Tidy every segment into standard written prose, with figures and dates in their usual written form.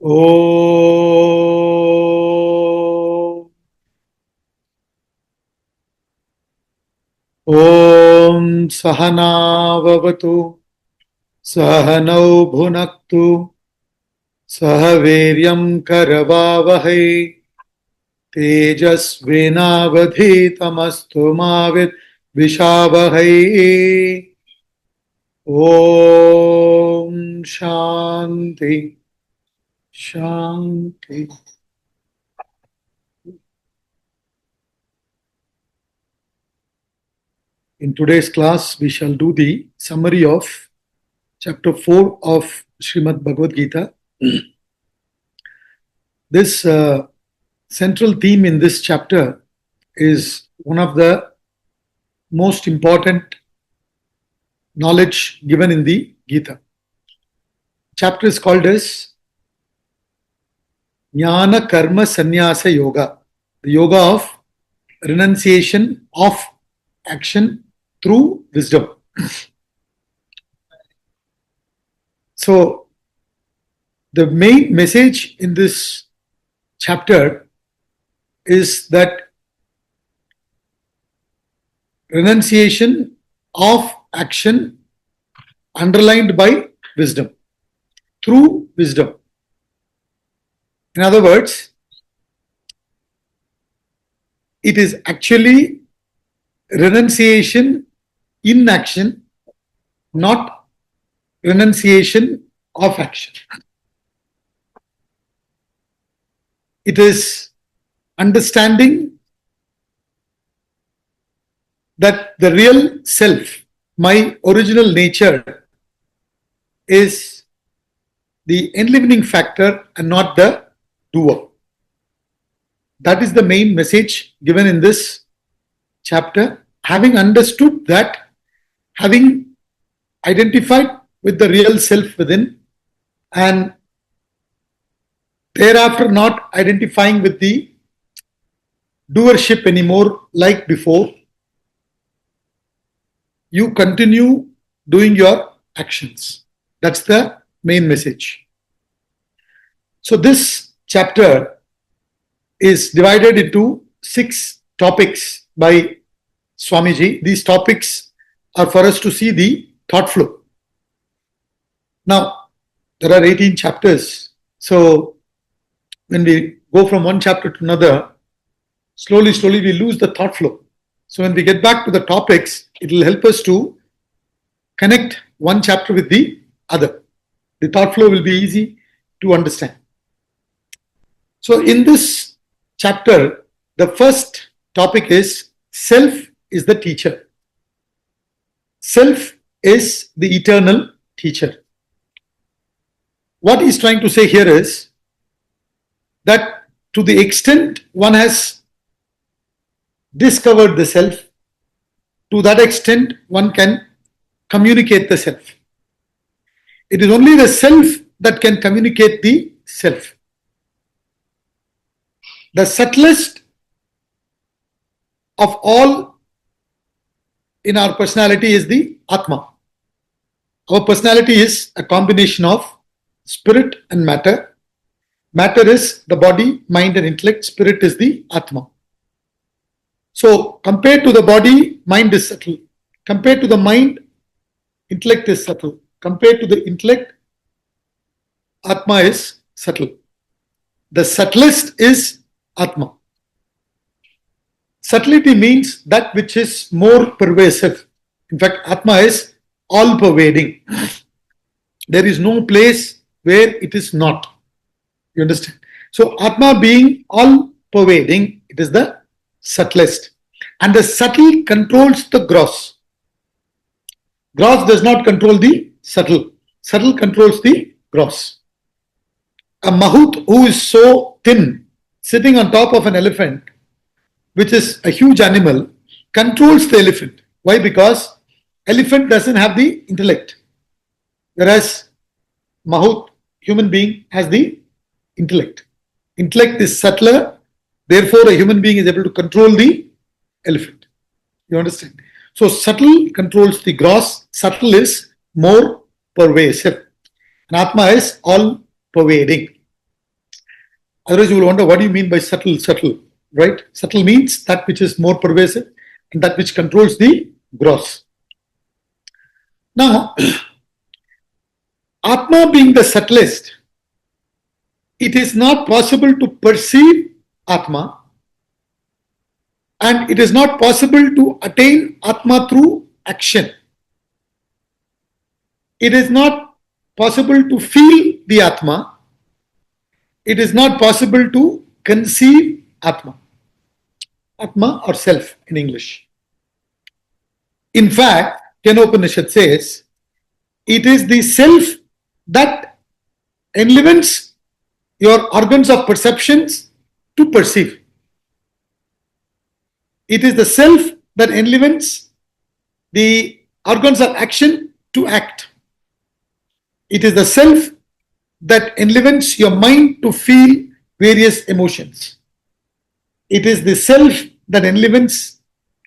Om. Om Sahana Vavatu Sahanau Bhunaktu Sahaveryam Karavavahai Tejasvinavadhitamastu Mavit Vishavahai. Om Shanti Shanti. In today's class, we shall do the summary of chapter 4 of Srimad Bhagavad Gita. This central theme in this chapter is one of the most important knowledge given in the Gita. Chapter is called as Jnana Karma Sannyasa Yoga, the yoga of renunciation of action through wisdom. So, the main message in this chapter is that renunciation of action underlined by wisdom, through wisdom. In other words, it is actually renunciation in action, not renunciation of action. It is understanding that the real self, my original nature, is the enlivening factor and not the doer. That is the main message given in this chapter. Having understood that, having identified with the real self within, and thereafter not identifying with the doership anymore like before, you continue doing your actions. That's the main message. So this chapter is divided into 6 topics by Swamiji. These topics are for us to see the thought flow. Now, there are 18 chapters. So, when we go from one chapter to another, slowly we lose the thought flow. So, when we get back to the topics, it will help us to connect one chapter with the other. The thought flow will be easy to understand. So, in this chapter, the first topic is self is the teacher. Self is the eternal teacher. What he's trying to say here is that to the extent one has discovered the self, to that extent one can communicate the self. It is only the self that can communicate the self. The subtlest of all in our personality is the Atma. Our personality is a combination of spirit and matter. Matter is the body, mind and intellect. Spirit is the Atma. So compared to the body, mind is subtle. Compared to the mind, intellect is subtle. Compared to the intellect, Atma is subtle. The subtlest is Atma. Subtlety means that which is more pervasive. In fact, Atma is all-pervading. There is no place where it is not. You understand? So, Atma being all-pervading, it is the subtlest. And the subtle controls the gross. Gross does not control the subtle. Subtle controls the gross. A mahout who is so thin, sitting on top of an elephant, which is a huge animal, controls the elephant. Why? Because elephant doesn't have the intellect. Whereas mahout, human being, has the intellect. Intellect is subtler, therefore a human being is able to control the elephant. You understand? So subtle controls the gross, subtle is more pervasive. And Atma is all pervading. Otherwise, you will wonder, what do you mean by subtle? Subtle, right? Subtle means that which is more pervasive and that which controls the gross. Now, Atma being the subtlest, it is not possible to perceive Atma, and it is not possible to attain Atma through action. It is not possible to feel the Atma. It is not possible to conceive Atma. Atma or self in English. In fact, Kenopanishad says, it is the self that enlivens your organs of perceptions to perceive. It is the self that enlivens the organs of action to act. It is the self that enlivens your mind to feel various emotions. It is the self that enlivens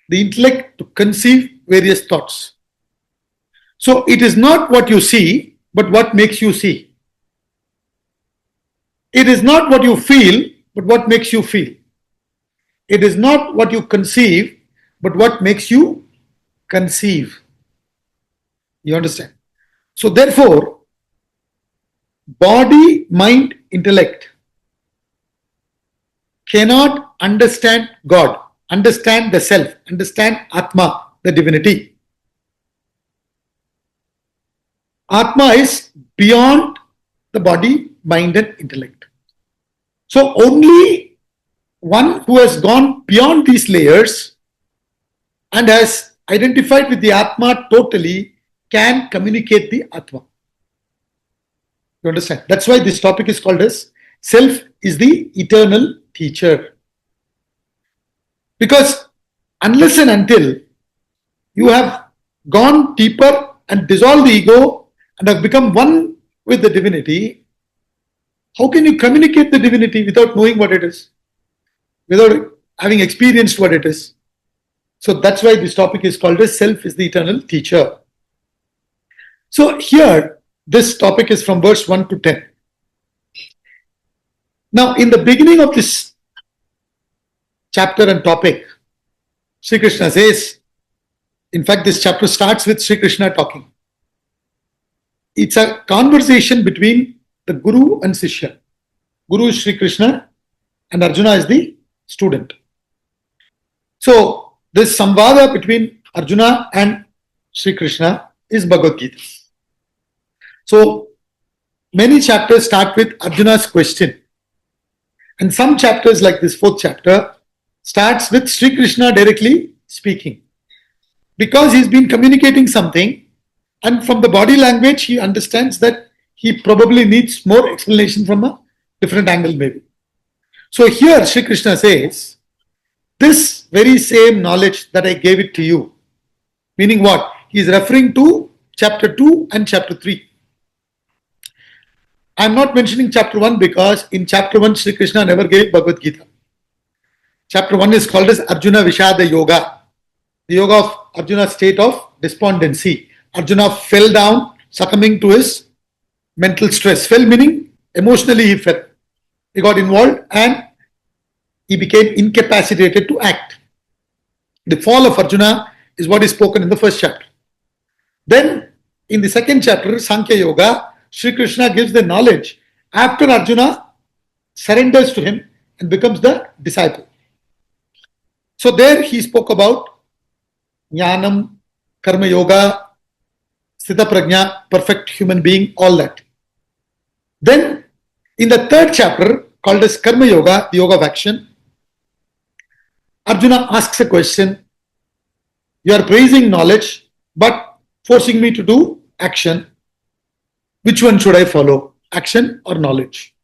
the intellect to conceive various thoughts. So it is not what you see, but what makes you see. It is not what you feel, but what makes you feel. It is not what you conceive, but what makes you conceive. You understand? So therefore, body, mind, intellect cannot understand God, understand the self, understand Atma, the divinity. Atma is beyond the body, mind and intellect. So only one who has gone beyond these layers and has identified with the Atma totally can communicate the Atma. You understand? That's why this topic is called as self is the eternal teacher. Because unless and until you have gone deeper and dissolved the ego and have become one with the divinity, how can you communicate the divinity without knowing what it is? Without having experienced what it is? So that's why this topic is called as self is the eternal teacher. So here, this topic is from verse 1 to 10. Now, in the beginning of this chapter and topic, Sri Krishna says, in fact, this chapter starts with Sri Krishna talking. It's a conversation between the Guru and Sishya. Guru is Sri Krishna and Arjuna is the student. So, this samvada between Arjuna and Sri Krishna is Bhagavad Gita. So, many chapters start with Arjuna's question. And some chapters, like this fourth chapter, starts with Sri Krishna directly speaking. Because he's been communicating something, and from the body language, he understands that he probably needs more explanation from a different angle, maybe. So here, Sri Krishna says, this very same knowledge that I gave it to you, meaning what? He is referring to chapter 2 and chapter 3. I am not mentioning chapter 1 because in chapter 1, Sri Krishna never gave Bhagavad Gita. Chapter 1 is called as Arjuna Vishada Yoga, the yoga of Arjuna's state of despondency. Arjuna fell down, succumbing to his mental stress. Fell meaning emotionally he fell. He got involved and he became incapacitated to act. The fall of Arjuna is what is spoken in the first chapter. Then in the second chapter, Sankhya Yoga, Sri Krishna gives the knowledge after Arjuna surrenders to him and becomes the disciple. So there he spoke about Jnanam, Karma Yoga, Sthita Prajna, perfect human being, all that. Then in the third chapter called as Karma Yoga, the yoga of action, Arjuna asks a question. You are praising knowledge but forcing me to do action. Which one should I follow? Action or knowledge?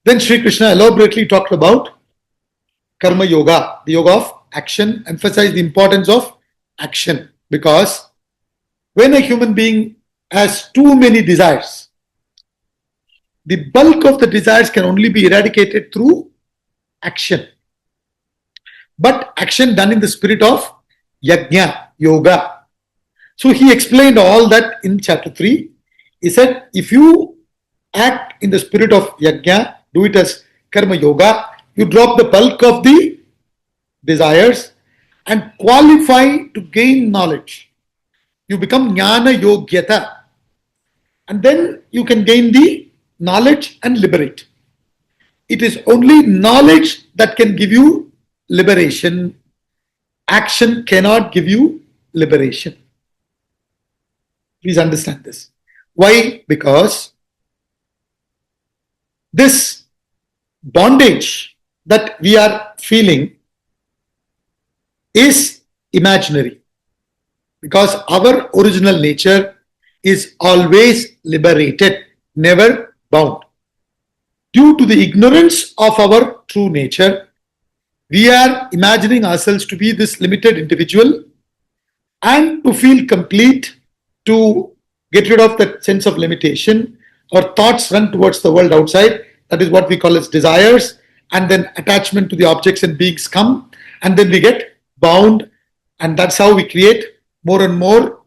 Then Sri Krishna elaborately talked about Karma Yoga, the yoga of action, emphasized the importance of action, because when a human being has too many desires, the bulk of the desires can only be eradicated through action. But action done in the spirit of yajna, yoga. So he explained all that in chapter 3. He said, if you act in the spirit of yajna, do it as karma yoga, you drop the bulk of the desires and qualify to gain knowledge. You become jnana yogyata, and then you can gain the knowledge and liberate. It is only knowledge that can give you liberation. Action cannot give you liberation. Please understand this. Why? Because this bondage that we are feeling is imaginary, because our original nature is always liberated, never bound. Due to the ignorance of our true nature, we are imagining ourselves to be this limited individual, and to feel complete, to get rid of that sense of limitation, our thoughts run towards the world outside. That is what we call as desires, and then attachment to the objects and beings come, and then we get bound, and that's how we create more and more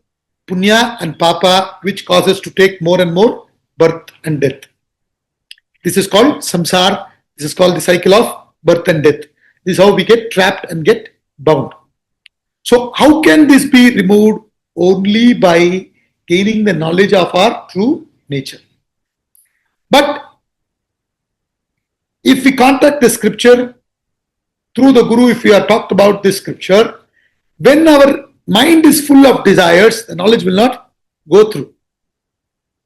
punya and papa, which causes to take more and more birth and death. This is called samsara. This is called the cycle of birth and death. This is how we get trapped and get bound. So how can this be removed? Only by gaining the knowledge of our true nature. But if we contact the scripture through the Guru, if we are talked about this scripture, when our mind is full of desires, the knowledge will not go through.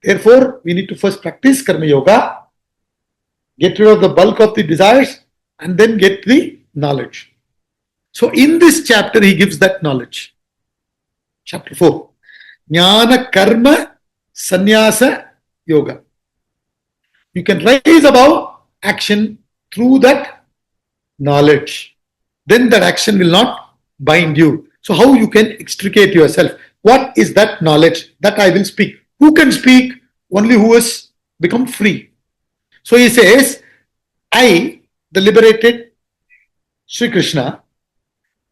Therefore, we need to first practice karma yoga, get rid of the bulk of the desires, and then get the knowledge. So in this chapter, he gives that knowledge. Chapter 4. Jnana karma sannyasa yoga. You can rise above action through that knowledge. Then that action will not bind you. So how you can extricate yourself? What is that knowledge? That I will speak. Who can speak? Only who has become free. So he says, I, the liberated Sri Krishna,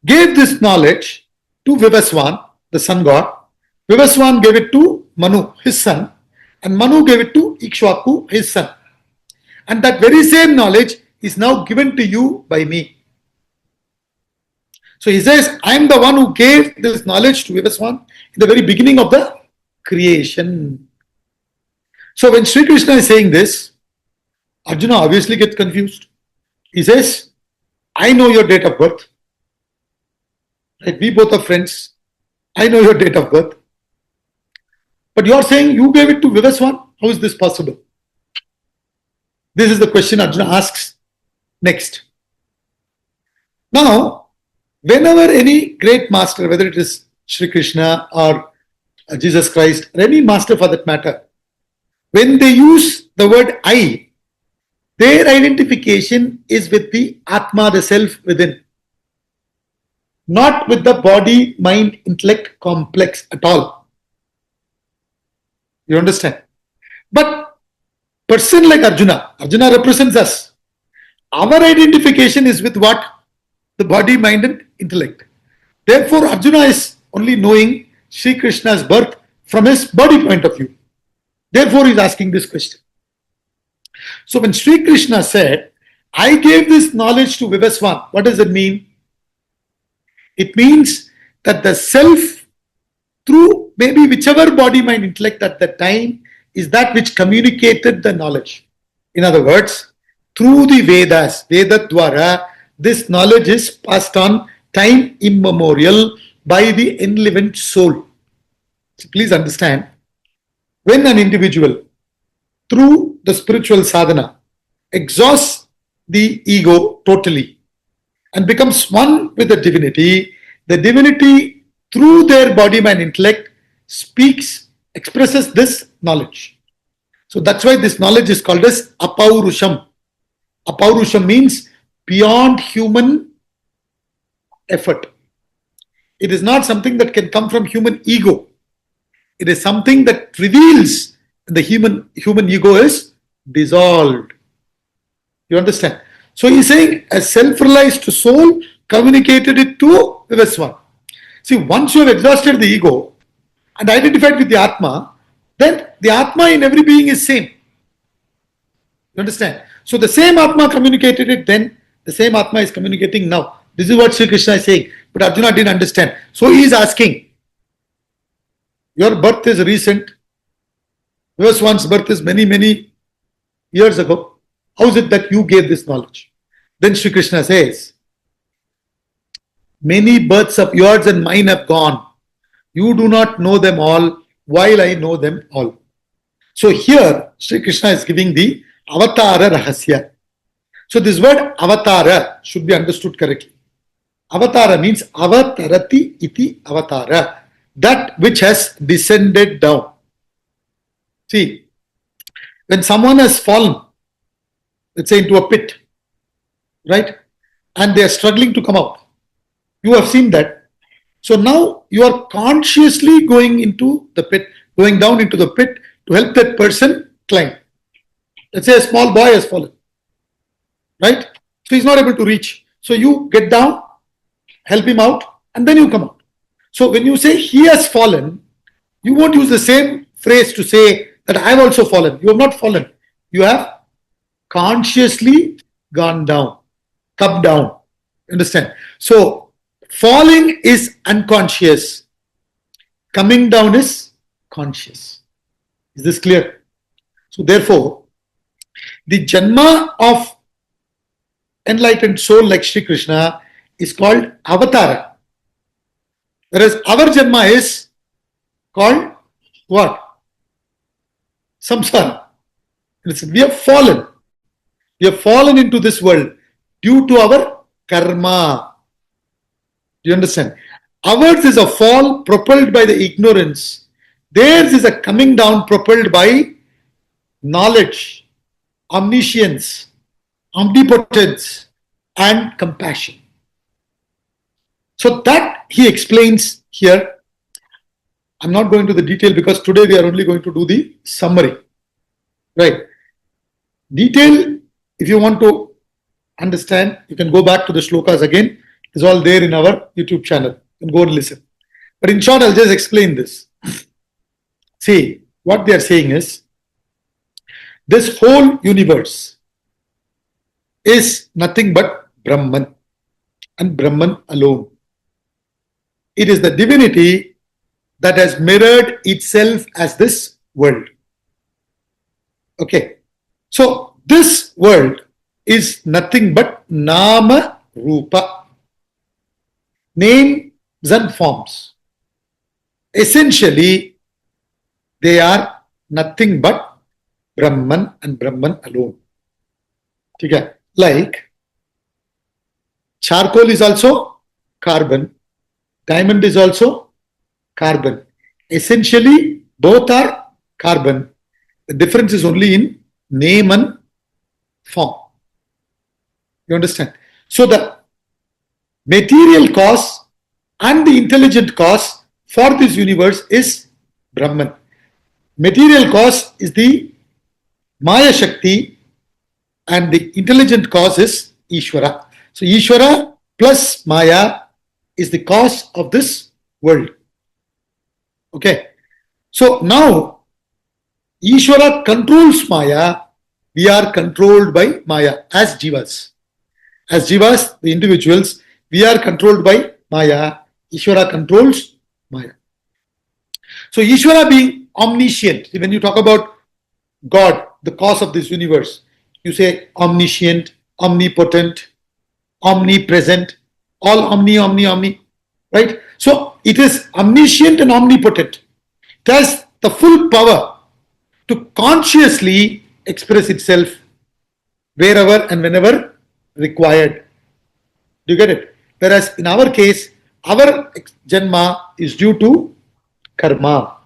gave this knowledge to Vivaswan, the sun god. Vivaswan gave it to Manu, his son, and Manu gave it to Ikshvaku, his son. And that very same knowledge is now given to you by me. So he says, I am the one who gave this knowledge to Vivaswan in the very beginning of the creation. So when Sri Krishna is saying this, Arjuna obviously gets confused. He says, I know your date of birth. Right? We both are friends. I know your date of birth. But you are saying you gave it to Vivaswan? How is this possible? This is the question Arjuna asks next. Now, whenever any great master, whether it is Sri Krishna or Jesus Christ, or any master for that matter, when they use the word I, their identification is with the Atma, the self within, not with the body, mind, intellect complex at all. You understand? But person like Arjuna represents us. Our identification is with what? The body, mind and intellect. Therefore, Arjuna is only knowing Sri Krishna's birth from his body point of view. Therefore, he is asking this question. So when Sri Krishna said, I gave this knowledge to Vivaswan, what does it mean? It means that the self, through maybe whichever body, mind, intellect at that time, is that which communicated the knowledge. In other words, through the Vedas, Vedadwara, this knowledge is passed on time immemorial by the enlivened soul. So please understand, when an individual, through the spiritual sadhana, exhausts the ego totally and becomes one with the divinity through their body, mind, intellect expresses this knowledge. So that's why this knowledge is called as apaurusham. Apaurusham means beyond human effort. It is not something that can come from human ego. It is something that reveals the human ego is dissolved. You understand? So he's saying a self-realized soul communicated it to Vivaswan. See, once you have exhausted the ego and identified with the Atma, then the Atma in every being is same. You understand? So the same Atma communicated it then, the same Atma is communicating now. This is what Sri Krishna is saying. But Arjuna didn't understand. So he is asking, your birth is recent. Yours one's birth is many, many years ago. How is it that you gave this knowledge? Then Sri Krishna says, many births of yours and mine have gone. You do not know them all, while I know them all. So here, Sri Krishna is giving the avatara rahasya. So this word avatara should be understood correctly. Avatara means avatarati iti avatara, that which has descended down. See, when someone has fallen, let's say into a pit, right, and they are struggling to come out, you have seen that. So now you are consciously going into the pit, going down into the pit to help that person climb. Let's say a small boy has fallen, right? So he's not able to reach. So you get down, help him out, and then you come out. So when you say he has fallen, you won't use the same phrase to say that I have also fallen. You have not fallen. You have consciously gone down, come down. Understand? So falling is unconscious. Coming down is conscious. Is this clear? So therefore, the Janma of enlightened soul like Sri Krishna is called Avatara. Whereas our Janma is called what? Samsara. We have fallen. We have fallen into this world due to our karma. Do you understand? Ours is a fall propelled by the ignorance. Theirs is a coming down propelled by knowledge, omniscience, omnipotence, and compassion. So that he explains here. I'm not going to the detail because today we are only going to do the summary. Right. Detail, if you want to understand, you can go back to the shlokas again. It's all there in our YouTube channel. You can go and listen. But in short, I'll just explain this. See, what they are saying is, this whole universe is nothing but Brahman and Brahman alone. It is the divinity that has mirrored itself as this world. Okay. So this world is nothing but Nama Rupa. Names and forms. Essentially, they are nothing but Brahman and Brahman alone. Okay. Like charcoal is also carbon, diamond is also carbon. Essentially, both are carbon. The difference is only in name and form. You understand? So the material cause and the intelligent cause for this universe is Brahman. Material cause is the Maya Shakti and the intelligent cause is Ishvara. So Ishvara plus Maya is the cause of this world. Okay. So now Ishvara controls Maya. We are controlled by Maya as Jivas. As Jivas, the individuals, we are controlled by Maya. Ishvara controls Maya. So Ishvara being omniscient. When you talk about God, the cause of this universe, you say omniscient, omnipotent, omnipresent, all omni, right? So it is omniscient and omnipotent. It has the full power to consciously express itself wherever and whenever required. Do you get it? Whereas in our case, our Janma is due to karma.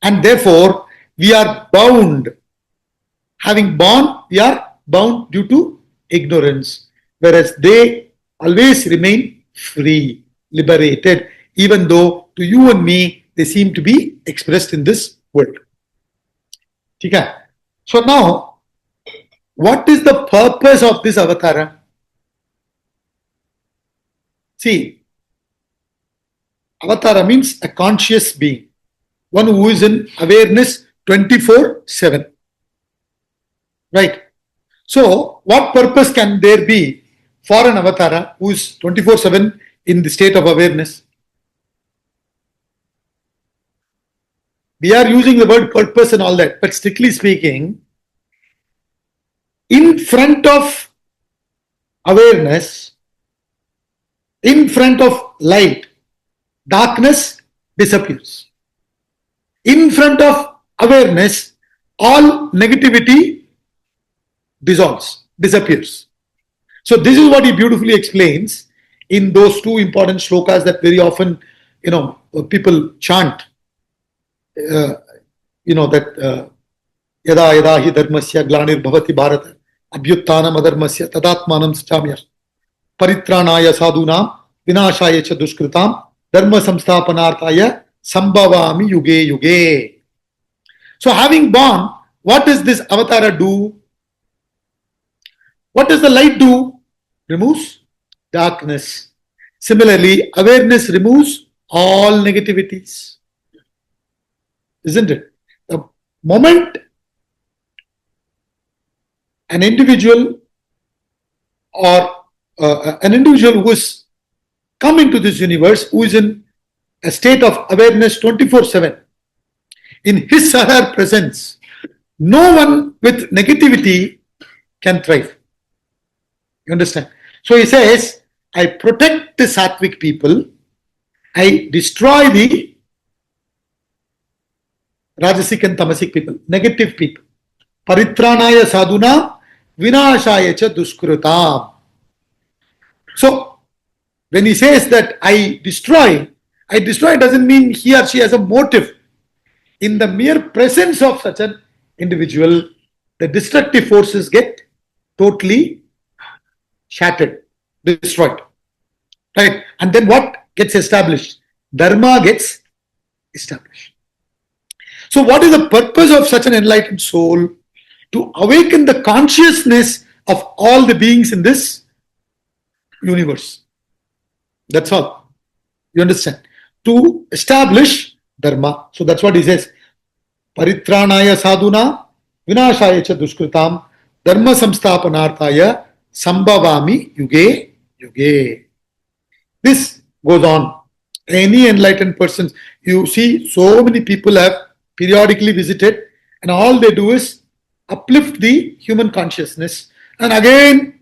And therefore, we are bound. Having born, we are bound due to ignorance. Whereas they always remain free, liberated, even though to you and me, they seem to be expressed in this world. Okay. So now, what is the purpose of this avatara? See, avatara means a conscious being, one who is in awareness 24/7. Right? So, what purpose can there be for an avatara who is 24/7 in the state of awareness? We are using the word purpose and all that, but strictly speaking, in front of awareness, in front of light, darkness disappears. In front of awareness, all negativity dissolves, disappears. So this is what he beautifully explains in those two important shlokas that very often, people chant. That yada yada hi dharmasya glanir bhavati bharata abhyuttanam adharmasya tadatmanam sachamya paritranaya sadhunam vinashaya cha dushkritam dharma samsthapanarthaya sambhavami yuge yuge. So having born, what does this avatara do? What does the light do? Removes darkness. Similarly, awareness removes all negativities. Isn't it? The moment an individual or an individual who is come into this universe, who is in a state of awareness 24/7, in his or her presence, no one with negativity can thrive. You understand? So he says, I protect the sattvic people, I destroy the rajasic and tamasic people, negative people. Paritranaya sadhuna vinashaya cha duskrutam. So when he says that I destroy doesn't mean he or she has a motive. In the mere presence of such an individual, the destructive forces get totally shattered, destroyed. Right? And then what gets established? Dharma gets established. So what is the purpose of such an enlightened soul? To awaken the consciousness of all the beings in this universe. That's all. You understand? To establish dharma. So that's what he says. Paritranaya sadhuna vinashaya cha duskritam dharma samsthapanarthaya sambhavami yuge yuge. This goes on. Any enlightened persons, you see so many people have periodically visited and all they do is uplift the human consciousness, and again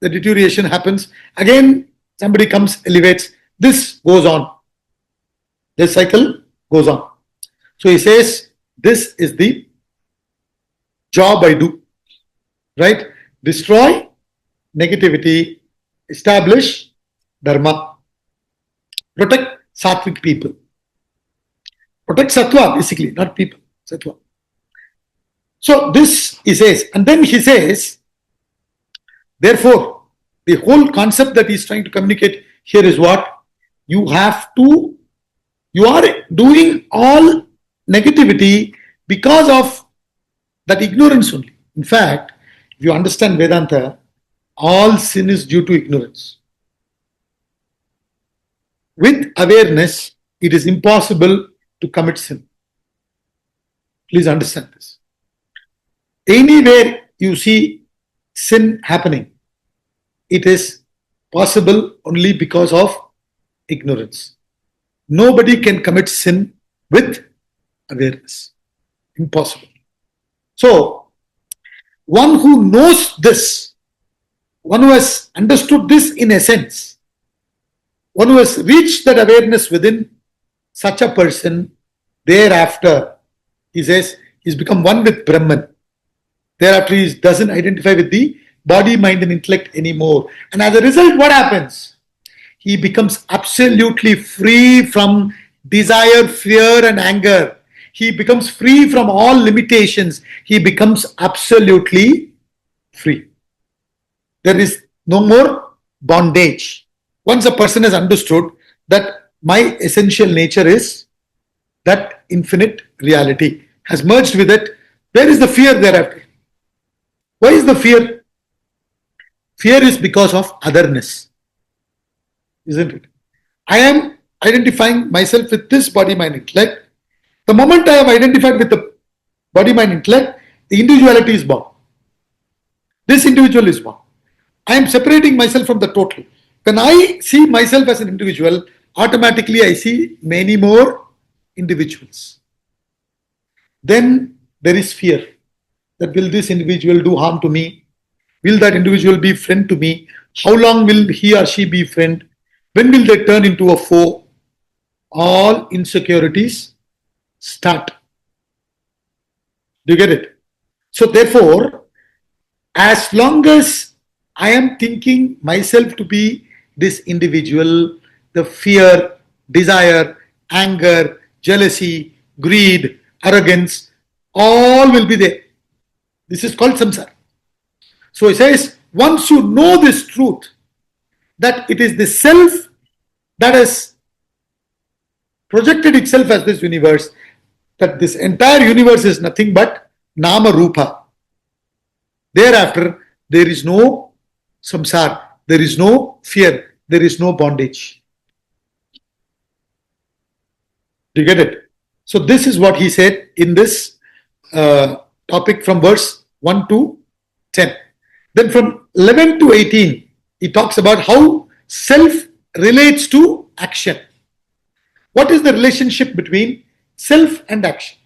the deterioration happens, again somebody comes, elevates. This goes on. This cycle goes on. So he says, this is the job I do. Right? Destroy negativity, establish dharma, protect sattvic people. Protect sattva, basically, not people, sattva. So this he says, and then he says, therefore, the whole concept that he's trying to communicate here is what? You are doing all negativity because of that ignorance only. In fact, if you understand Vedanta, all sin is due to ignorance. With awareness, it is impossible to commit sin. Please understand this. Anywhere you see sin happening, it is possible only because of ignorance. Nobody can commit sin with awareness. Impossible. So, one who knows this, one who has understood this in essence, one who has reached that awareness within such a person, thereafter, he says, he's become one with Brahman. Thereafter, he doesn't identify with the body, mind, and intellect anymore. And as a result, what happens? He becomes absolutely free from desire, fear, and anger. He becomes free from all limitations. He becomes absolutely free. There is no more bondage. Once a person has understood that my essential nature is that infinite reality, has merged with it, where is the fear thereafter? Why is the fear? Fear is because of otherness, isn't it? I am identifying myself with this body, mind, intellect. The moment I have identified with the body, mind, intellect, the individuality is born. This individual is one. I am separating myself from the total. When I see myself as an individual, automatically I see many more individuals. Then there is fear that will this individual do harm to me? Will that individual be friend to me? How long will he or she be friend? When will they turn into a foe? All insecurities start. Do you get it? So therefore, as long as I am thinking myself to be this individual, the fear, desire, anger, jealousy, greed, arrogance, all will be there. This is called samsara. So he says, once you know this truth, that it is the self that has projected itself as this universe, that this entire universe is nothing but nama rupa. Thereafter, there is no samsara, there is no fear, there is no bondage. Do you get it? So this is what he said in this topic from verse 1 to 10. Then from 11 to 18, he talks about how self relates to action. What is the relationship between self and action?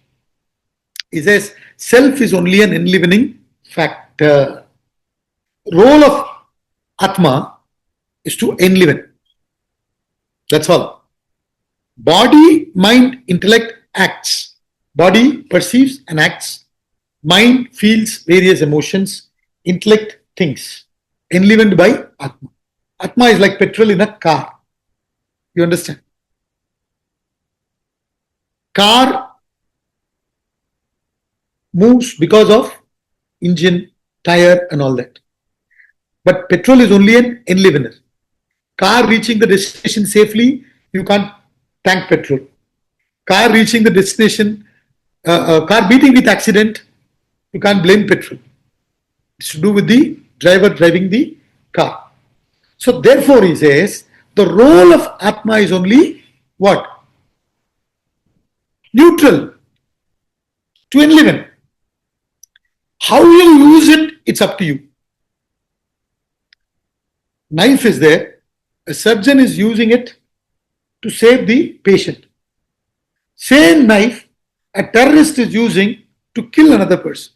He says, self is only an enlivening factor. Role of Atma is to enliven. That's all. Body, mind, intellect acts. Body perceives and acts. Mind feels various emotions. Intellect thinks. Enlivened by Atma. Atma is like petrol in a car. You understand? Car moves because of engine, tire and all that. But petrol is only an enlivener. Car reaching the destination safely, you can't tank petrol. Car reaching the destination, car meeting with accident, you can't blame petrol. It's to do with the driver driving the car. So therefore he says, the role of Atma is only what? Neutral. To enliven. How you use it, it's up to you. Knife is there. A surgeon is using it to save the patient. Same knife, a terrorist is using to kill another person.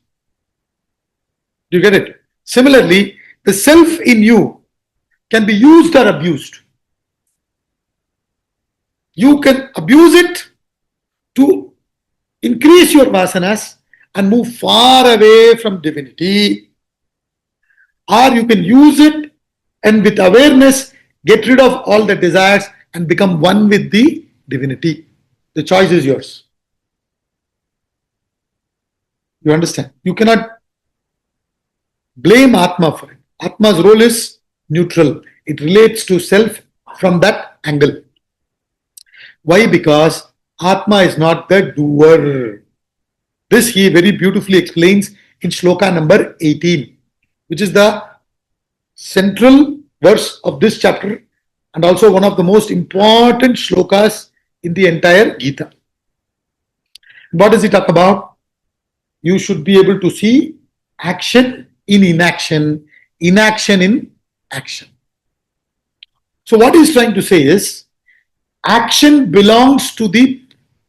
Do you get it? Similarly, the self in you can be used or abused. You can abuse it to increase your vasanas and move far away from divinity. Or you can use it and with awareness get rid of all the desires and become one with the divinity. The choice is yours. You understand? You cannot blame Atma for it. Atma's role is neutral. It relates to self from that angle. Why? Because Atma is not the doer. This he very beautifully explains in shloka number 18, which is the central verse of this chapter and also one of the most important shlokas in the entire Gita. What does he talk about? You should be able to see action in inaction, inaction in action. So what he's trying to say is, action belongs to the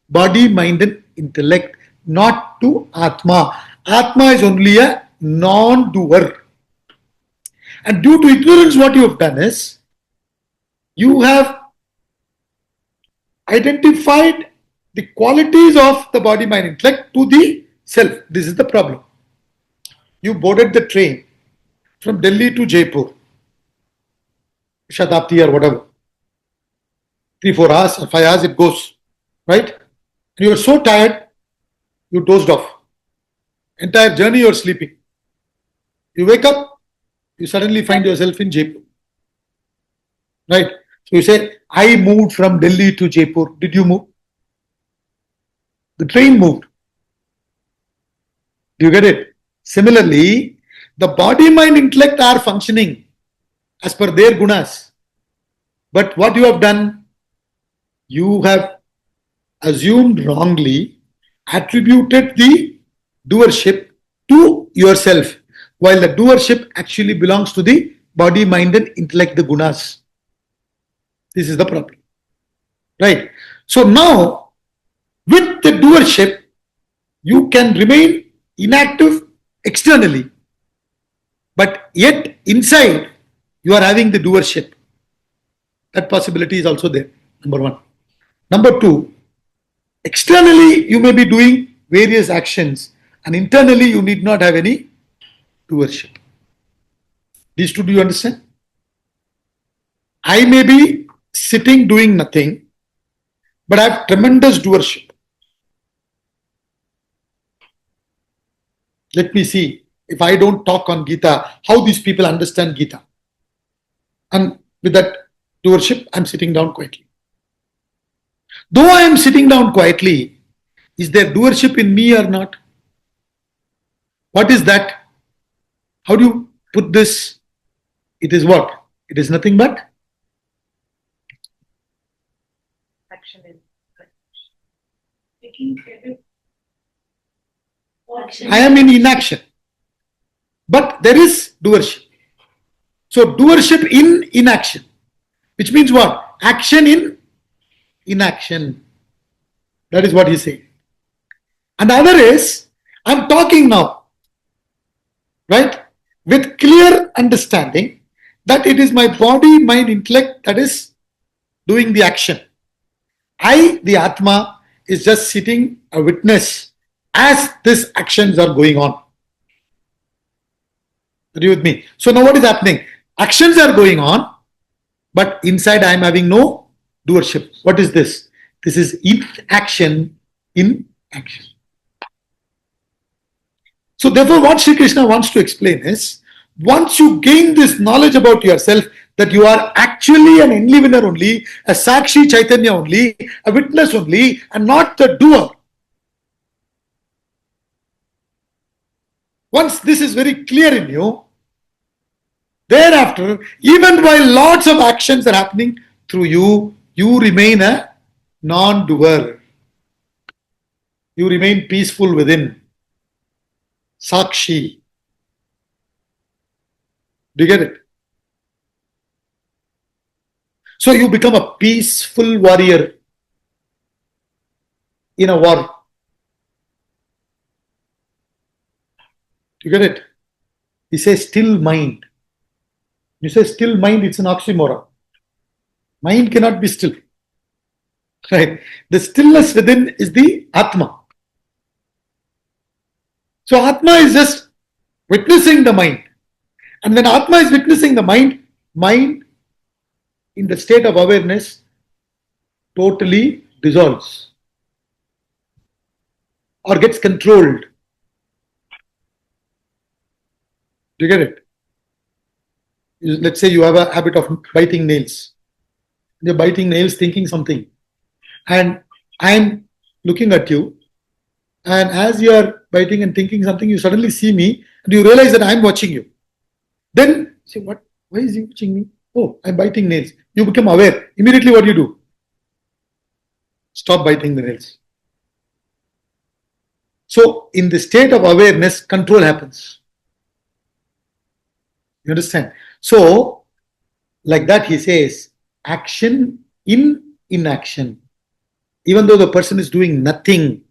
body, mind and intellect, not to Atma. Atma is only a non-doer. And due to ignorance, what you have done is, you have identified the qualities of the body, mind, intellect to the self. This is the problem. You boarded the train from Delhi to Jaipur, Shatabdi or whatever. 3-4 hours or 5 hours it goes, right? And you are so tired, you dozed off. Entire journey you are sleeping. You wake up, you suddenly find yourself in Jaipur. Right? So you say, I moved from Delhi to Jaipur. Did you move? The train moved. Do you get it? Similarly, the body, mind, intellect are functioning as per their gunas. But what you have done, you have assumed wrongly, attributed the doership to yourself. while the doership actually belongs to the body, mind, and intellect, the gunas. This is the problem. Right? So now, with the doership, you can remain inactive externally, but yet inside you are having the doership. That possibility is also there, number one. Number two, externally you may be doing various actions, and internally you need not have any doership. These two, do you understand? I may be sitting doing nothing, but I have tremendous doership. Let me see, if I don't talk on Gita, how these people understand Gita. And with that doership, I'm sitting down quietly. Though I am sitting down quietly, is there doership in me or not? What is that? How do you put this? It is what? It is nothing but action. I am in inaction, but there is doership. So doership in inaction, which means what? Action in inaction. That is what he's saying. And the other is, I'm talking now, right? With clear understanding that it is my body, mind, intellect that is doing the action. I, the Atma, is just sitting a witness as these actions are going on. Are you with me? So now what is happening? Actions are going on, but inside I am having no doership. What is this? This is inaction in action. So therefore what Sri Krishna wants to explain is, once you gain this knowledge about yourself, that you are actually an enlivener only, a Sakshi Chaitanya only, a witness only, and not the doer. Once this is very clear in you, thereafter, even while lots of actions are happening through you, you remain a non-doer. You remain peaceful within. Sakshi. Do you get it? So you become a peaceful warrior in a war. Do you get it? He says still mind. You say still mind, it's an oxymoron. Mind cannot be still. Right? The stillness within is the Atma. So Atma is just witnessing the mind. And when Atma is witnessing the mind, mind in the state of awareness totally dissolves or gets controlled. Do you get it? Let's say you have a habit of biting nails. You're biting nails thinking something. And I'm looking at you. And as you are biting and thinking something, you suddenly see me and you realize that I'm watching you. Then say, what? Why is he watching me? Oh, I'm biting nails. You become aware. Immediately what do you do? Stop biting the nails. So in the state of awareness, control happens. You understand? So like that he says, action in inaction. Even though the person is doing nothing,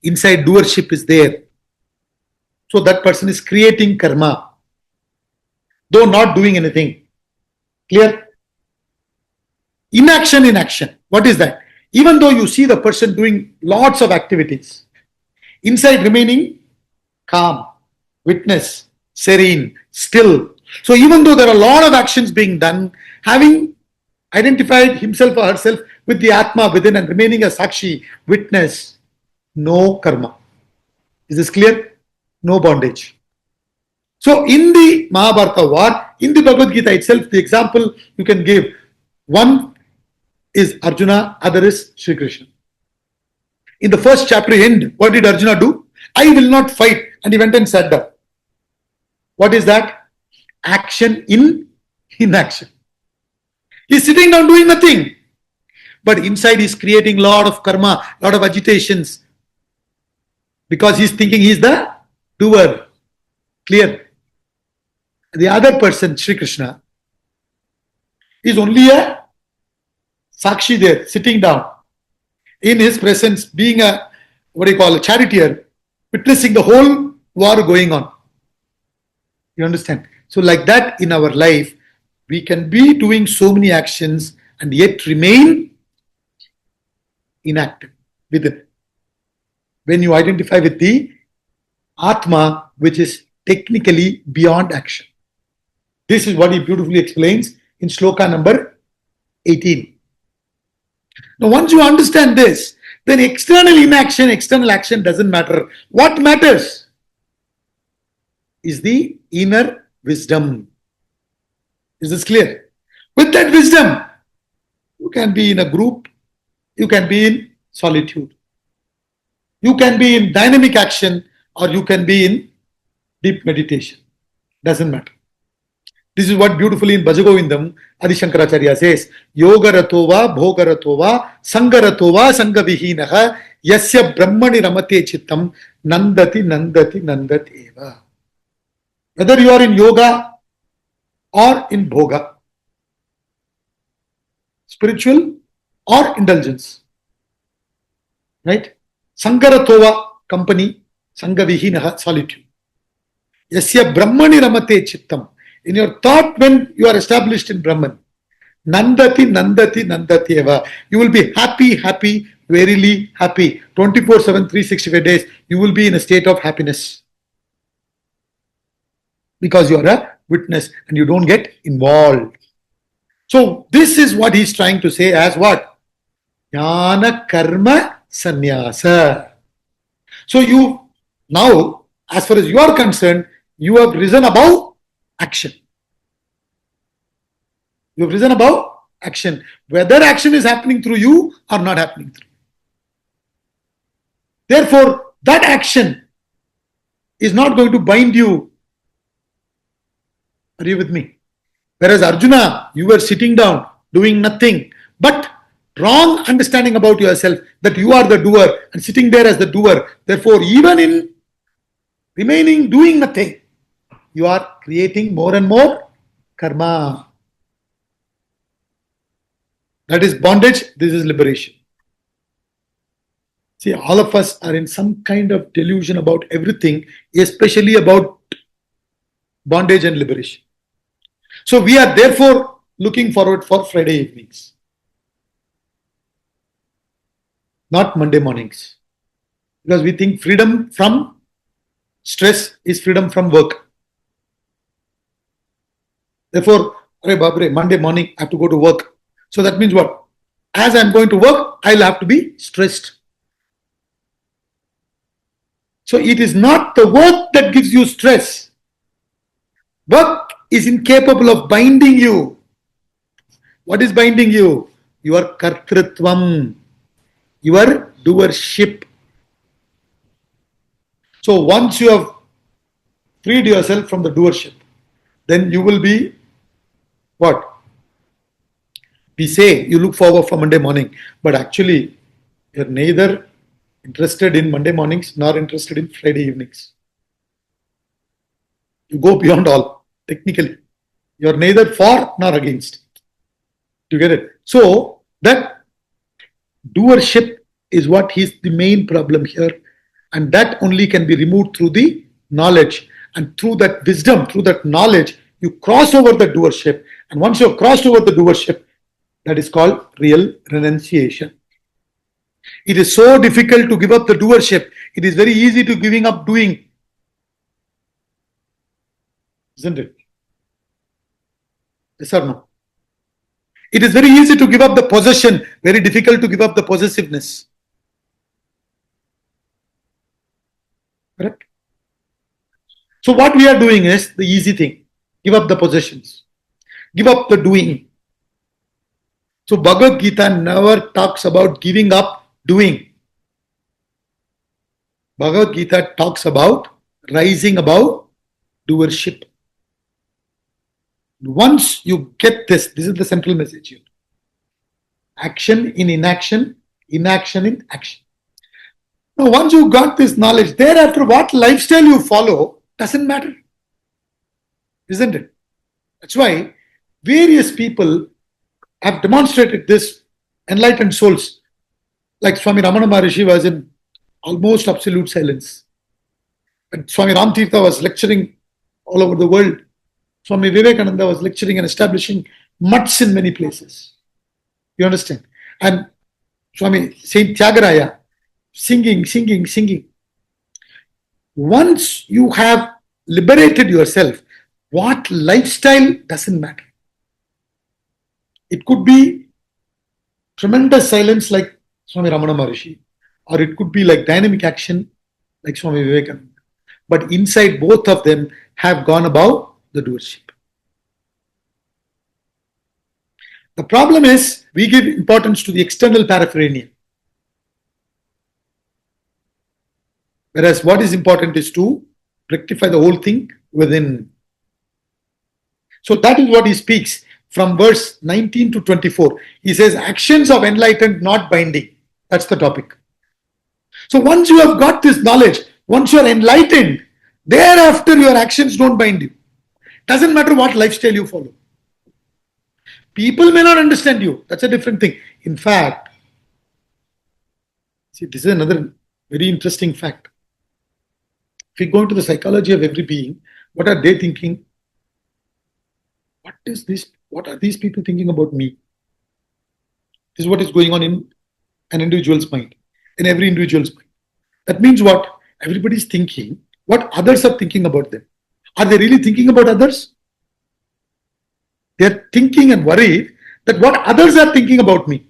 inside doership is there. So that person is creating karma, though not doing anything. Clear? Inaction in action. What is that? Even though you see the person doing lots of activities, inside remaining calm, witness, serene, still. So even though there are a lot of actions being done, having identified himself or herself with the Atma within and remaining a Sakshi, witness, no karma. Is this clear? No bondage. So in the Mahabharata war, in the Bhagavad Gita itself, the example you can give, one is Arjuna, other is Sri Krishna. In the first chapter end, what did Arjuna do? I will not fight, and he went and sat down. What is that? Action in inaction. He's sitting down doing nothing, but inside he's creating a lot of karma, a lot of agitations, because he's thinking he's the doer. Clear? The other person, Sri Krishna, is only a Sakshi there, sitting down in his presence, being a a charioteer, witnessing the whole war going on. You understand? So, like that in our life, we can be doing so many actions and yet remain inactive within. When you identify with the Atma, which is technically beyond action. This is what he beautifully explains in shloka number 18. Now, once you understand this, then external inaction, external action doesn't matter. What matters is the inner wisdom. Is this clear? With that wisdom, you can be in a group, you can be in solitude, you can be in dynamic action, or you can be in deep meditation. Doesn't matter. This is what beautifully in Bhajagovindam, Adi Shankaracharya says, Yoga ratova, bhoga ratova, sangha ratova, sangha vihinaha, yasya brahmani ramate chittam, nandati, nandati, nandati eva. Whether you are in yoga or in bhoga, spiritual or indulgence, right? Sangha ratova, company, sangha vihinaha, solitude. Yasya brahmani ramate chittam. In your thought, when you are established in Brahman, nandati, nandati, nandati eva. You will be happy, happy, verily happy. 24/7, 365 days, you will be in a state of happiness. Because you are a witness and you don't get involved. So, this is what he's trying to say as what? Jnana karma sannyasa. So, you now, as far as you are concerned, you have risen above action. You have risen above action. Whether action is happening through you or not happening through you. Therefore, that action is not going to bind you. Are you with me? Whereas Arjuna, you were sitting down, doing nothing, but wrong understanding about yourself, that you are the doer and sitting there as the doer. Therefore, even in remaining doing nothing, you are creating more and more karma. That is bondage, this is liberation. See, all of us are in some kind of delusion about everything, especially about bondage and liberation. So we are therefore looking forward for Friday evenings, not Monday mornings. Because we think freedom from stress is freedom from work. Therefore, Monday morning I have to go to work. So that means what? As I'm going to work, I'll have to be stressed. So it is not the work that gives you stress. Work is incapable of binding you. What is binding you? Your kartritvam, your doership. So once you have freed yourself from the doership, then you will be what? We say you look forward for Monday morning, but actually you're neither interested in Monday mornings nor interested in Friday evenings. You go beyond all, technically. You're neither for nor against. You get it? So that doership is what is the main problem here, and that only can be removed through the knowledge. And through that wisdom, through that knowledge, you cross over the doership. And once you have crossed over the doership, that is called real renunciation. It is so difficult to give up the doership. It is very easy to giving up doing. Isn't it? Yes or no? It is very easy to give up the possession, very difficult to give up the possessiveness. Correct? So what we are doing is the easy thing. Give up the possessions. Give up the doing. So Bhagavad Gita never talks about giving up doing. Bhagavad Gita talks about rising above doership. Once you get this is the central message here. Action in inaction, inaction in action. Now, once you got this knowledge, thereafter what lifestyle you follow doesn't matter. isn't it? That's why various people have demonstrated this enlightened souls. Like Swami Ramana Maharishi was in almost absolute silence. And Swami Ramtirtha was lecturing all over the world. Swami Vivekananda was lecturing and establishing mutts in many places. You understand? And Swami Saint Tyagaraya singing, singing, singing. Once you have liberated yourself, what lifestyle doesn't matter. It could be tremendous silence like Swami Ramana Maharishi, or it could be like dynamic action like Swami Vivekananda. But inside both of them have gone above the doership. The problem is we give importance to the external paraphernalia. Whereas what is important is to rectify the whole thing within. So that is what he speaks from verse 19 to 24. He says, actions of enlightened, not binding. That's the topic. So once you have got this knowledge, once you are enlightened, thereafter your actions don't bind you. Doesn't matter what lifestyle you follow. People may not understand you. That's a different thing. In fact, see, this is another very interesting fact. If we go into the psychology of every being, what are they thinking? What is this? What are these people thinking about me? This is what is going on in an individual's mind, in every individual's mind. That means what? Everybody's thinking what others are thinking about them. Are they really thinking about others? They're thinking and worried that what others are thinking about me.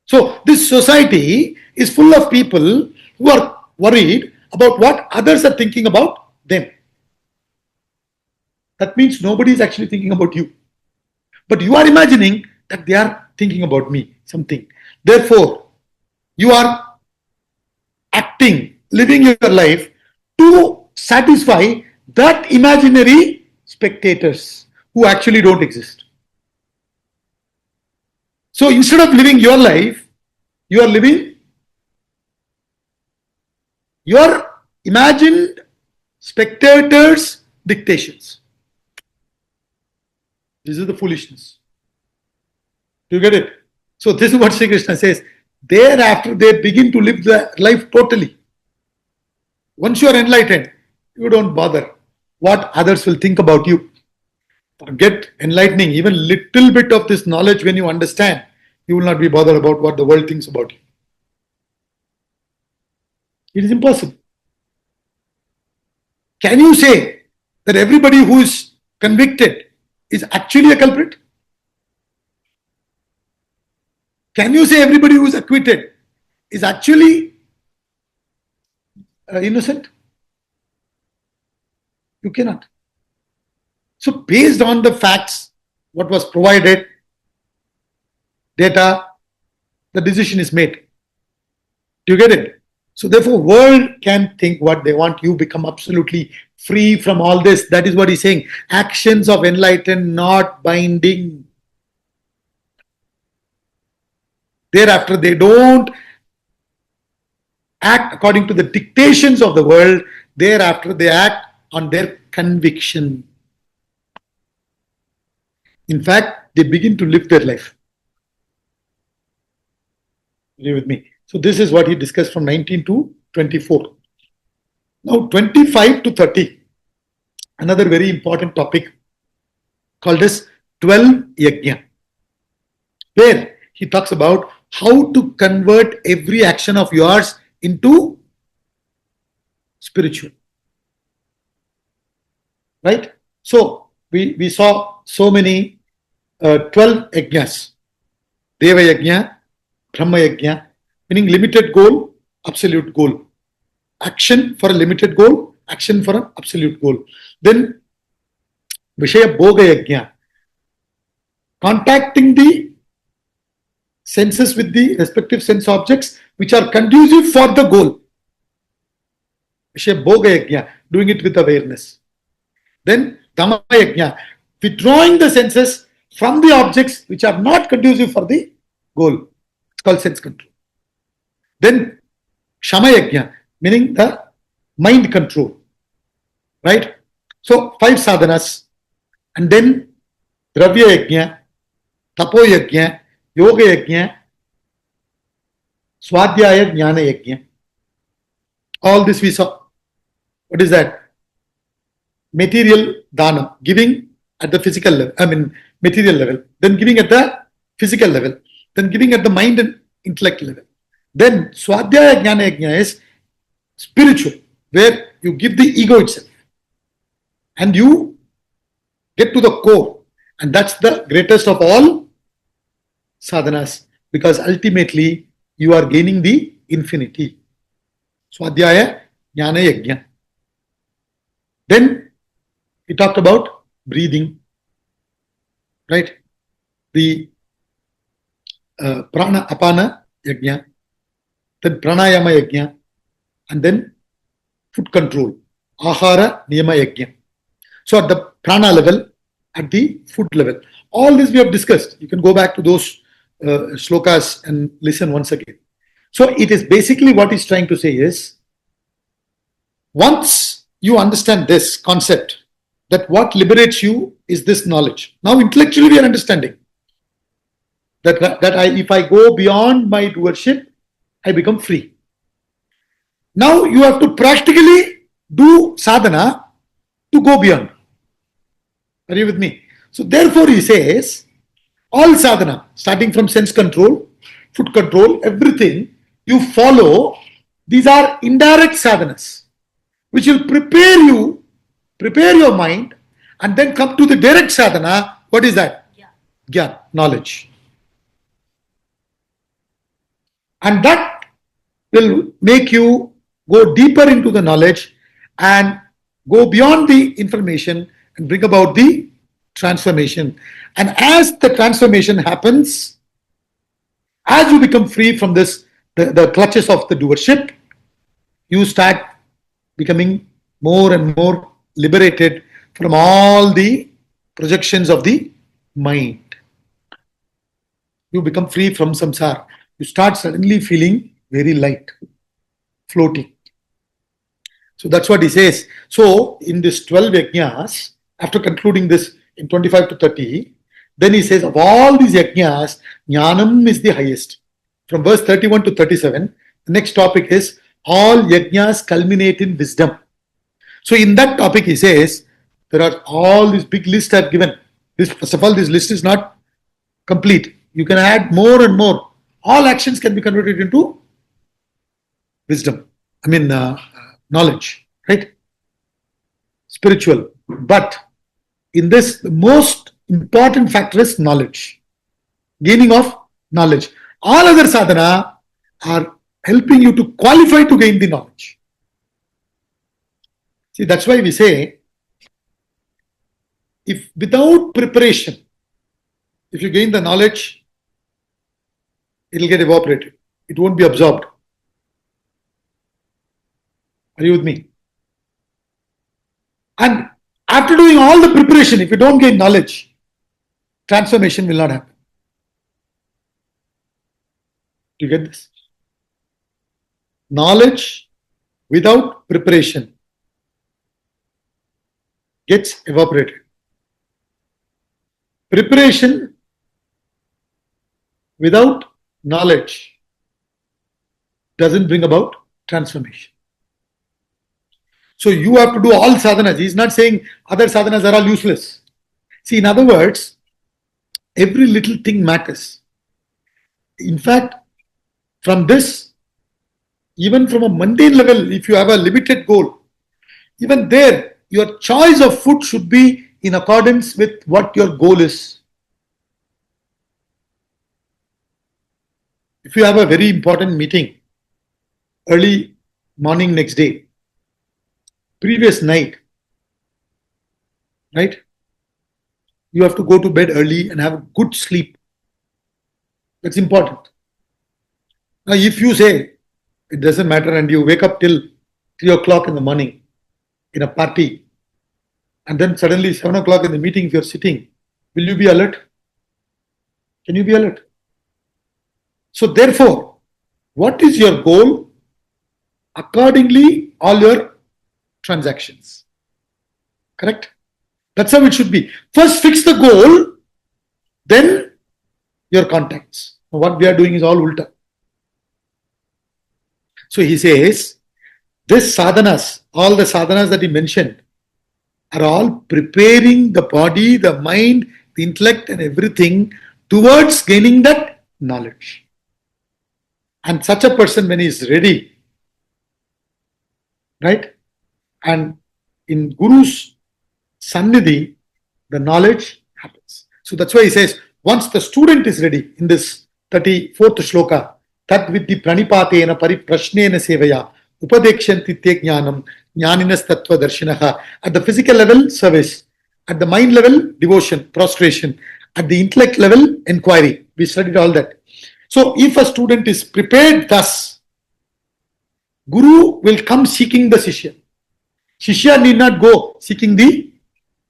So this society is full of people who are worried about what others are thinking about them. That means nobody is actually thinking about you. But you are imagining that they are thinking about me, something. Therefore, you are acting, living your life to satisfy that imaginary spectators who actually don't exist. So instead of living your life, you are living your imagined spectators' dictations. This is the foolishness. Do you get it? So this is what Sri Krishna says. Thereafter they begin to live their life totally. Once you are enlightened, you don't bother what others will think about you. Forget enlightening. Even little bit of this knowledge when you understand, you will not be bothered about what the world thinks about you. It is impossible. Can you say that everybody who is convicted is actually a culprit? Can you say everybody who is acquitted is actually innocent? You cannot. So based on the facts, what was provided, data, the decision is made. Do you get it? So therefore, world can think what they want. You become absolutely free from all this. That is what he's saying. Actions of enlightened, not binding. Thereafter, they don't act according to the dictations of the world. Thereafter, they act on their conviction. In fact, they begin to live their life. Are you with me? So this is what he discussed from 19 to 24. Now 25 to 30, another very important topic called as 12 yajna, where he talks about how to convert every action of yours into spiritual. Right? So we saw so many 12 yajnas. Deva yajna, Brahma yajna, meaning limited goal, absolute goal. Action for a limited goal, action for an absolute goal. Then Vishaya Bhoga yajna, contacting the senses with the respective sense objects which are conducive for the goal. Vishaya Bhoga yajna, doing it with awareness. Then Dhamma yajna, withdrawing the senses from the objects which are not conducive for the goal. It's called sense control. Then Shama yajna, meaning the mind control. Right? So 5 sadhanas, and then dravya yajna, tapo yajna, yoga yajna, swadhyaya jnana yajna. All this we saw. What is that? Material dana, giving at the physical level, material level, then giving at the physical level, then giving at the mind and intellect level. Then swadhyaya jnana yajna is spiritual, where you give the ego itself and you get to the core, and that's the greatest of all sadhanas, because ultimately you are gaining the infinity. Swadhyaya jnana yajna. Then he talked about breathing, right? The prana apana yajna, then pranayama yajna, and then food control, ahara niyama yajna. So at the prana level, at the food level, all this we have discussed. You can go back to those shlokas and listen once again. So it is basically what he's trying to say is, once you understand this concept, that what liberates you is this knowledge. Now intellectually we are understanding that if I go beyond my doership, I become free. Now you have to practically do sadhana to go beyond. Are you with me? So therefore he says, all sadhana, starting from sense control, food control, everything you follow, these are indirect sadhanas, which will prepare your mind, and then come to the direct sadhana. What is that? Gyan, knowledge. And that will make you go deeper into the knowledge and go beyond the information and bring about the transformation. And as the transformation happens, as you become free from this, the clutches of the doership, you start becoming more and more liberated from all the projections of the mind. You become free from samsara. You start suddenly feeling very light, floating. So that's what he says. So in this 12 yajnas, after concluding this in 25 to 30, then he says, of all these yajnas, jnanam is the highest. From verse 31 to 37, the next topic is, all yajnas culminate in wisdom. So in that topic he says, there are all these big lists I've given. This, first of all, this list is not complete. You can add more and more. All actions can be converted into wisdom. Knowledge, right? Spiritual. But in this, the most important factor is knowledge. Gaining of knowledge. All other sadhana are helping you to qualify to gain the knowledge. See, that's why we say, if without preparation, if you gain the knowledge, it will get evaporated. It won't be absorbed. Are you with me? And after doing all the preparation, if you don't gain knowledge, transformation will not happen. Do you get this? Knowledge without preparation gets evaporated. Preparation without knowledge doesn't bring about transformation. So you have to do all sadhanas. He's not saying other sadhanas are all useless. See, in other words, every little thing matters. In fact, from this, even from a mundane level, if you have a limited goal, even there, your choice of food should be in accordance with what your goal is. If you have a very important meeting, early morning next day, previous night, right? You have to go to bed early and have a good sleep. That's important. Now, if you say it doesn't matter and you wake up till 3 o'clock in the morning in a party, and then suddenly 7 o'clock in the meeting, if you're sitting, will you be alert? Can you be alert? So therefore, what is your goal? Accordingly, all your transactions. Correct? That's how it should be. First fix the goal, then your contacts. What we are doing is all ulta. So he says, this sadhanas, all the sadhanas that he mentioned, are all preparing the body, the mind, the intellect, and everything towards gaining that knowledge. And such a person, when he is ready, right? And in Guru's Sannidhi, the knowledge happens. So that's why he says, once the student is ready in this 34th shloka, Tad vidhi pranipatena pariprashnena sevaya upadekshanti te jnanam jnaninas tattva darshinaha. At the physical level, service. At the mind level, devotion, prostration. At the intellect level, inquiry. We studied all that. So if a student is prepared thus, Guru will come seeking the Shishya. Shishya need not go seeking the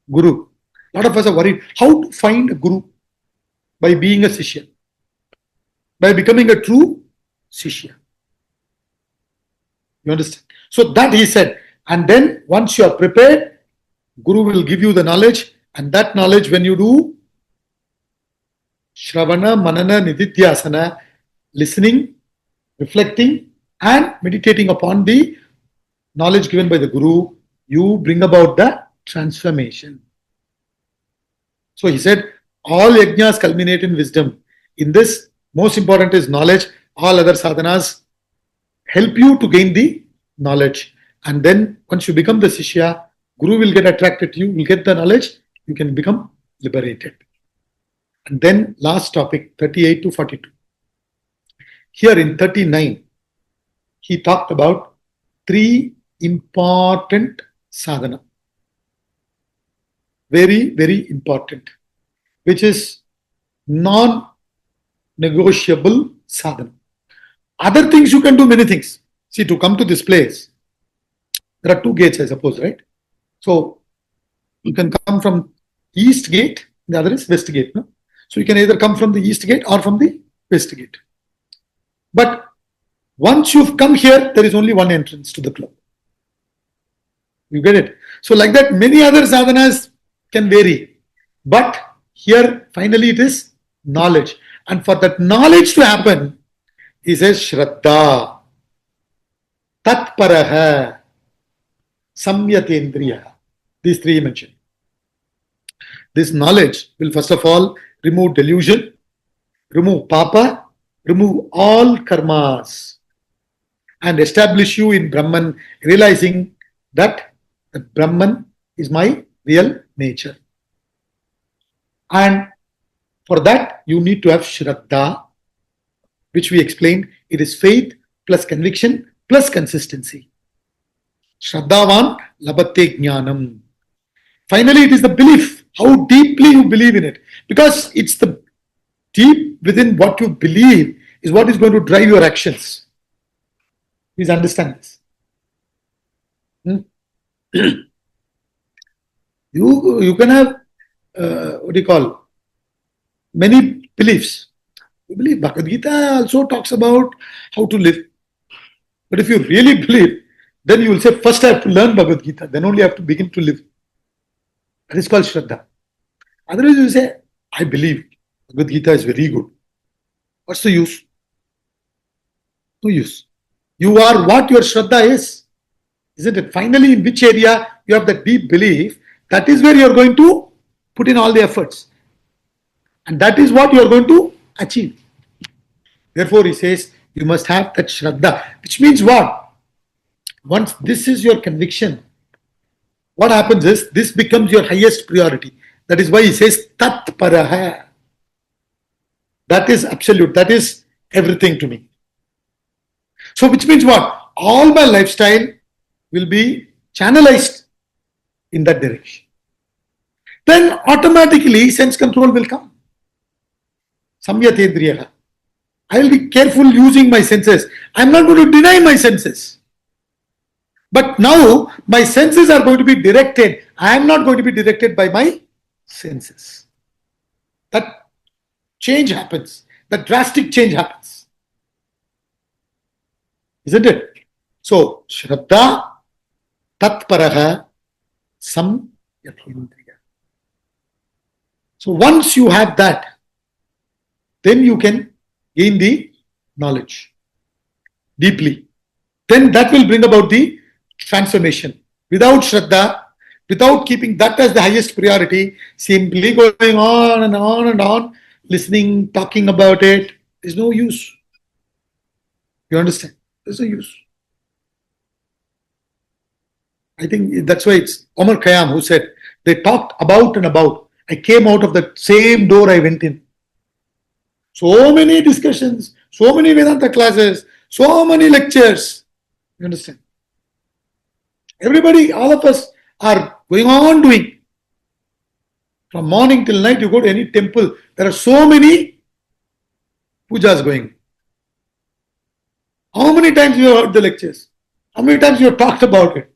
Guru. A lot of us are worried. How to find a Guru? By being a Shishya. By becoming a true Shishya. You understand? So that he said. And then once you are prepared, Guru will give you the knowledge. And that knowledge, when you do Shravana, Manana, Nididhyasana, listening, reflecting, and meditating upon the knowledge given by the Guru, you bring about the transformation. So he said, all yajnas culminate in wisdom. In this, most important is knowledge. All other sadhanas help you to gain the knowledge. And then once you become the Shishya, Guru will get attracted to you, will get the knowledge, you can become liberated. And then last topic, 38 to 42. Here in 39, he talked about three important sadhana. Very, very important, which is non-negotiable sadhana. Other things you can do many things. See, to come to this place, there are two gates, I suppose, right? So you can come from east gate, the other is west gate. No? So you can either come from the east gate or from the west gate. But once you've come here, there is only one entrance to the club. You get it? So like that, many other sadhanas can vary. But here, finally, it is knowledge. And for that knowledge to happen, he says Shraddha, Tatparaha, Samyatendriya. These three mentioned. This knowledge will first of all remove delusion, remove papa, remove all karmas, and establish you in Brahman, realizing that the Brahman is my real nature. And for that, you need to have Shraddha, which we explained. It is faith plus conviction plus consistency. Shraddhavan labate jnanam. Finally, it is the belief, how deeply you believe in it. Because it's the deep within what you believe is what is going to drive your actions. Please understand this. You can have, what do you call, many beliefs. You believe Bhagavad Gita also talks about how to live. But if you really believe, then you will say, first I have to learn Bhagavad Gita, then only I have to begin to live. That is called Shraddha. Otherwise you say, I believe Bhagavad Gita is very good. What's the use? No use. You are what your Shraddha is. Isn't it? Finally, in which area you have that deep belief, that is where you are going to put in all the efforts. And that is what you are going to achieve. Therefore, he says, you must have that Shraddha. Which means what? Once this is your conviction, what happens is, this becomes your highest priority. That is why he says, Tat Paraha. That is absolute. That is everything to me. So which means what? All my lifestyle will be channelized in that direction. Then automatically sense control will come. Samyatendriyaha. I will be careful using my senses. I am not going to deny my senses. But now my senses are going to be directed. I am not going to be directed by my senses. That change happens. That drastic change happens. Isn't it? So, Shraddha, Tatparaha, Samyatendriyaha. Yatindriya. So once you have that, then you can gain the knowledge deeply. Then that will bring about the transformation. Without Shraddha, without keeping that as the highest priority, simply going on and on and on, listening, talking about it, there's no use. You understand? There's no use. I think that's why it's Omar Khayyam who said, they talked about and about. I came out of the same door I went in. So many discussions, so many Vedanta classes, so many lectures. You understand? Everybody, all of us are going on doing. From morning till night, you go to any temple, there are so many pujas going. How many times you have heard the lectures? How many times you have talked about it?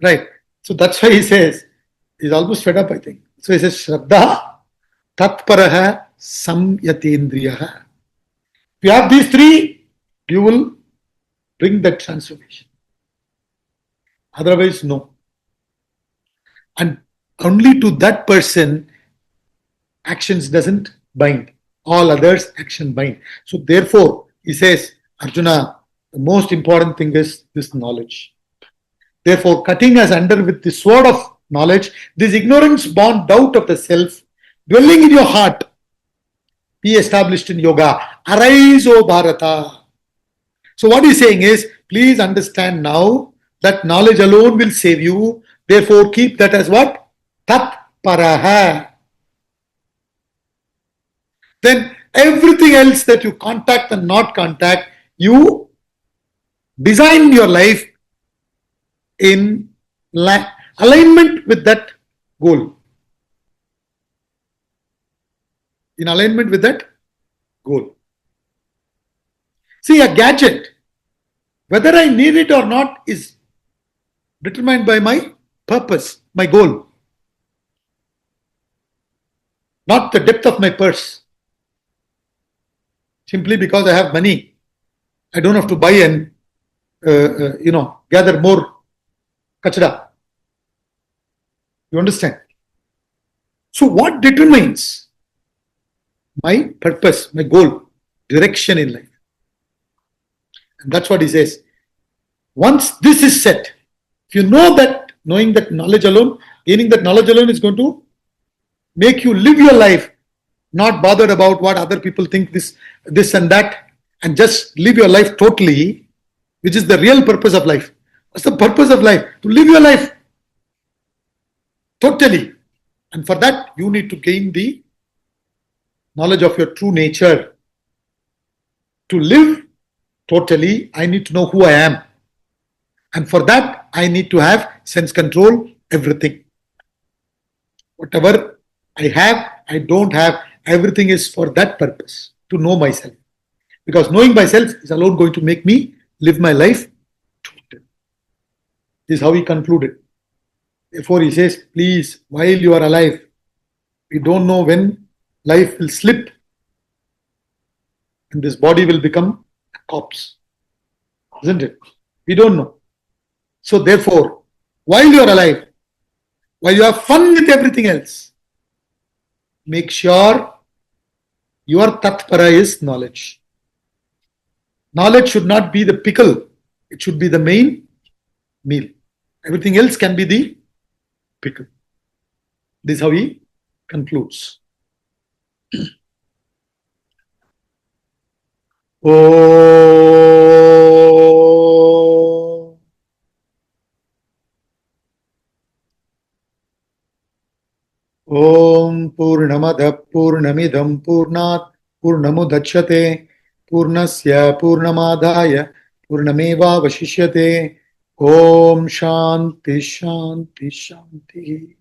Right. So that's why he says, he's almost fed up, I think. So he says, Shraddha tatparaha samyatendriyaha. If you have these three, you will bring that transformation. Otherwise, no. And only to that person, actions doesn't bind. All others, action bind. So therefore, he says, Arjuna, the most important thing is this knowledge. Therefore, cutting us under with the sword of knowledge, this ignorance born doubt of the self, dwelling in your heart, be established in yoga. Arise, O Bharata. So what he's saying is, please understand now that knowledge alone will save you. Therefore, keep that as what? Tat paraha. Then everything else that you contact and not contact, you design your life in alignment with that goal. In alignment with that goal. See, a gadget, whether I need it or not, is determined by my purpose, my goal, not the depth of my purse. Simply because I have money, I don't have to buy and gather more kachra. You understand? So what determines my purpose, my goal, direction in life? And that's what he says. Once this is set, if you know that, knowing that knowledge alone, gaining that knowledge alone is going to make you live your life, not bothered about what other people think, this and that, and just live your life totally, which is the real purpose of life. What's the purpose of life? To live your life totally. And for that, you need to gain the knowledge of your true nature. To live totally, I need to know who I am. And for that, I need to have sense control, everything. Whatever I have, I don't have, everything is for that purpose, to know myself. Because knowing myself is alone going to make me live my life totally. This is how he concluded. Therefore, he says, please, while you are alive, we don't know when life will slip and this body will become a corpse. Isn't it? We don't know. So therefore, while you are alive, while you have fun with everything else, make sure your tatpara is knowledge. Knowledge should not be the pickle. It should be the main meal. Everything else can be the pickle. This is how he concludes. Om Purnamada Purnamidam Purnat Purnamudachyate Purnasya Purnamadaya Purnameva Vashishyate. Om Shanti Shanti Shanti.